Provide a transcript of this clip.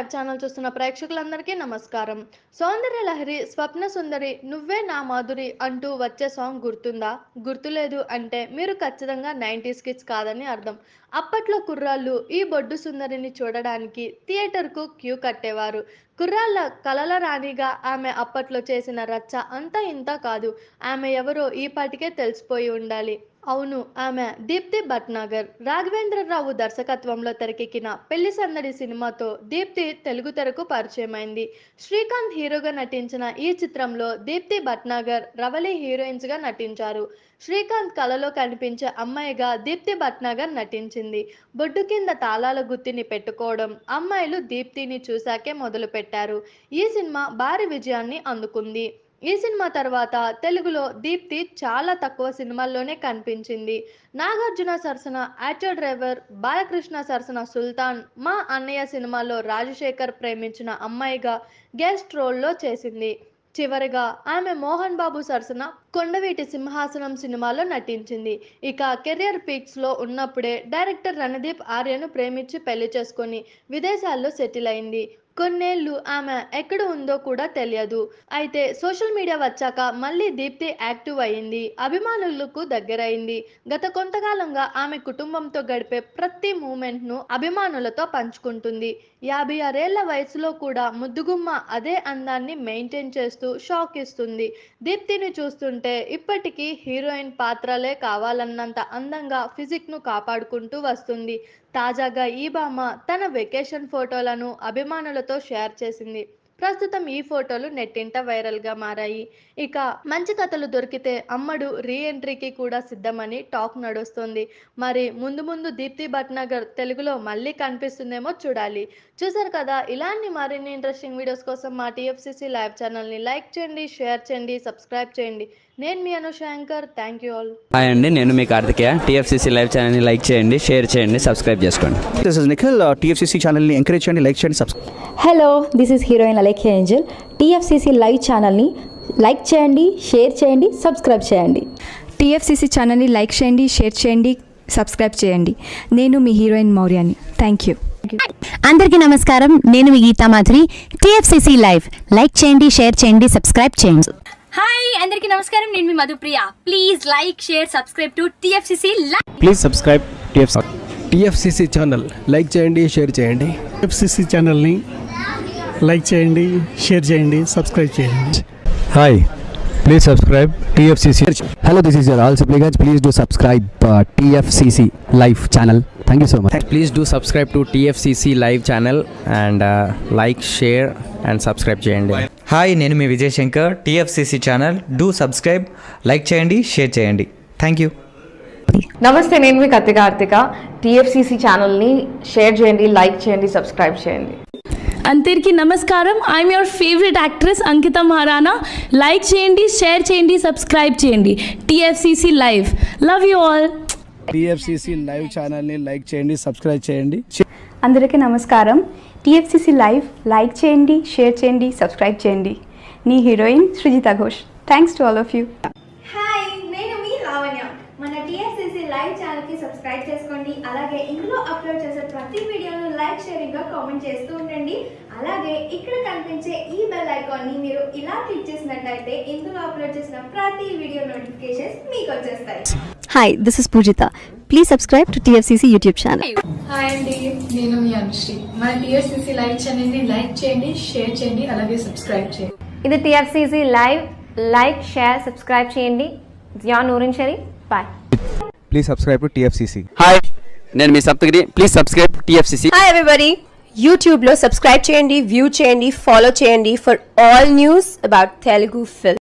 Live channel చూస్తున్న ప్రేక్షకులందరికీ నమస్కారం. సౌందర్య లహరి స్వప్న సుందరి నువ్వే నా మాధురి అంటూ వచ్చే సాంగ్ గుర్తుందా? గుర్తులేదు అంటే మీరు ఖచ్చితంగా 90s కిడ్స్ కాదని అర్థం. అప్పట్లో కుర్రాళ్ళు ఈ బొడ్డు సుందరిని చూడడానికి థియేటర్కు క్యూ కట్టేవారు. కుర్రాళ్ళ కలల రాణిగా ఆమె అప్పట్లో చేసిన రచ్చ అంతా ఇంత కాదు. ఆమె ఎవరో ఈ పాటికే తెలిసిపోయి ఉండాలి. అవును, ఆమె దీప్తి భట్నాగర్. రాఘవేంద్రరావు దర్శకత్వంలో తెరకెక్కిన పెళ్లి సందడి సినిమాతో దీప్తి తెలుగు తెరకు పరిచయమైంది. శ్రీకాంత్ హీరోగా నటించిన ఈ చిత్రంలో దీప్తి భట్నాగర్, రవళి హీరోయిన్స్ గా నటించారు. శ్రీకాంత్ కలలో కనిపించే అమ్మాయిగా దీప్తి భట్నాగర్ నటించింది. బొడ్డు కింద తాళాల గుత్తిని పెట్టుకోవడం అమ్మాయిలు దీప్తిని చూశాకే మొదలు పెట్టారు. ఈ సినిమా భారీ విజయాన్ని అందుకుంది. ఈ సినిమా తర్వాత తెలుగులో దీప్తి చాలా తక్కువ సినిమాల్లోనే కనిపించింది. నాగార్జున సరసన ఆటో డ్రైవర్, బాలకృష్ణ సరసన సుల్తాన్, మా అన్నయ్య సినిమాలో రాజశేఖర్ ప్రేమించిన అమ్మాయిగా గెస్ట్ రోల్లో చేసింది. చివరిగా ఆమె మోహన్ బాబు సరసన కొండవీటి సింహాసనం సినిమాలో నటించింది. ఇక కెరియర్ పీక్స్ లో ఉన్నప్పుడే డైరెక్టర్ రణదీప్ ఆర్యను ప్రేమించి పెళ్లి చేసుకొని విదేశాల్లో సెటిల్ అయింది. కొన్నేళ్లు ఆమె ఎక్కడ ఉందో కూడా తెలియదు. అయితే సోషల్ మీడియా వచ్చాక మళ్ళీ దీప్తి యాక్టివ్ అయింది, అభిమానులకు దగ్గరైంది. గత కొంతకాలంగా ఆమె కుటుంబంతో గడిపే ప్రతి మూమెంట్ ను అభిమానులతో పంచుకుంటుంది. 56 ఏళ్ల వయసులో కూడా ముద్దుగుమ్మ అదే అందాన్ని మెయింటైన్ చేస్తూ షాక్ ఇస్తుంది. దీప్తిని చూస్తుంటే ఇప్పటికీ హీరోయిన్ పాత్రలే కావాలన్నంత అందంగా ఫిజిక్ ను కాపాడుకుంటూ వస్తుంది. తాజాగా ఈ భామ తన వెకేషన్ ఫోటోలను అభిమానులతో షేర్ చేసింది. ప్రస్తుతం ఈ ఫోటోలు నెట్టింట వైరల్ గా మారాయి. ఇక మంచి కథలు దొరికితే అమ్మడు రీ ఎంట్రీకి కూడా సిద్ధమని టాక్ నడుస్తుంది. మరి ముందు ముందు దీప్తి భట్నాగర్ తెలుగులో మళ్ళీ కనిపిస్తుందేమో చూడాలి. చూసారు కదా, ఇలాంటి మరిన్ని ఇంట్రెస్టింగ్ వీడియోస్ కోసం మా టీఎఫ్సీసీ లైవ్ ఛానల్ ని లైక్ చేయండి, షేర్ చేయండి, సబ్స్క్రైబ్ చేయండి. నేను మీ Anushankar. Thank you all. Hi అండి, నేను మీ కార్తికేయ. టీఎఫ్సీసీ లైవ్ ఛానల్ని లైక్ చేయండి, షేర్ చేయండి, సబ్స్క్రైబ్ చేసుకోండి. This is Nikhil. టీఎఫ్సీసీ ఛానల్ని ఎంకరేజ్ చేయండి, లైక్ చేయండి, subscribe. Hello, this is heroine Alekhya Angel. TFCC live ఛానల్ని లైక్ చేయండి, షేర్ చేయండి, సబ్స్క్రైబ్ చేయండి. టీఎఫ్సీసీ ఛానల్ని లైక్ చేయండి, షేర్ చేయండి, సబ్స్క్రైబ్ చేయండి. నేను మీ హీరోయిన్ మౌర్యాని. Thank you. అందరికీ నమస్కారం, నేను మీ Geetha Madhuri. TFCC live like చేయండి, షేర్ చేయండి, సబ్స్క్రైబ్ చేయండి. హాయ్ అందరికీ నమస్కారం, నేను మీ Madhupriya. Please like, share, subscribe to TFCC live. Please subscribe TFCC channel like చేయండి, షేర్ చేయండి. టీఎఫ్సీసీ ఛానల్ని లైక్ చేయండి, షేర్ చేయండి, సబ్స్క్రైబ్ చేయండి. Hi, please subscribe TFCC. Hello, this is your all supplicants. Please do subscribe TFCC live channel. Thank you so much. Please do subscribe to TFCC live channel and like, share and subscribe చేయండి. Hi, నేను మీ Vijay Shankar. TFCC channel do subscribe, like చేయండి, share చేయండి. Thank you. నమస్తే, నేను మీ Karthika. TFCC ఛానల్ని share చేయండి, లైక్ చేయండి, సబ్స్క్రైబ్ చేయండి. అందరికీ నమస్కారం. I'm your favourite actress Ankita Maharana. Like చేయండి, షేర్ చేయండి, సబ్స్క్రైబ్ చేయండి. TFCC live. Love you all. TFCC live ఛానల్ని లైక్ చేయండి, సబ్స్క్రైబ్ చేయండి. అందరికీ నమస్కారం. టీఎఫ్సీసీ లైవ్ లైక్ చేయండి, షేర్ చేయండి, సబ్స్క్రైబ్ చేయండి. నీ heroine Srujitha Ghosh. Thanks to all of you. Hi, నేను మీ లావణ్య. మన టీఎఫ్సీసీ లైవ్ ఛానల్ కి సబ్స్క్రైబ్ చేసుకోండి. అలాగే ఇందులో అప్లోడ్ చేసే ప్రతి వీడియోను లైక్, షేరింగ్ గా కామెంట్ చేస్తూ ఉండండి. అలాగే ఇక్కడ కనిపించే ఈ బెల్ ఐకాన్ ని మీరు ఇలా క్లిక్ చేసినట్లయితే ఇందులో అప్లోడ్ చేసిన ప్రతి వీడియో నోటిఫికేషన్స్ మీకు వచ్చేస్తాయి. Hi, this is Pujitha. Please subscribe to TFCC YouTube channel. Hi అండి, నేను మీ అనుశ్రీ. మన టీఎఫ్సీసీ లైవ్ ఛానల్ని లైక్ చేయండి, షేర్ చేయండి, అలాగే సబ్స్క్రైబ్ చేయండి. ఇది TFCC live. Like, share, subscribe చేయండి. Zia Noorin Shari. Bye. Please subscribe to TFCC. Hi, నేను మీ Saptagiri. Please subscribe TFCC. Hi everybody, యూట్యూబ్లో సబ్స్క్రైబ్ చేయండి, వ్యూ చేయండి, ఫాలో చేయండి for all news about Telugu film.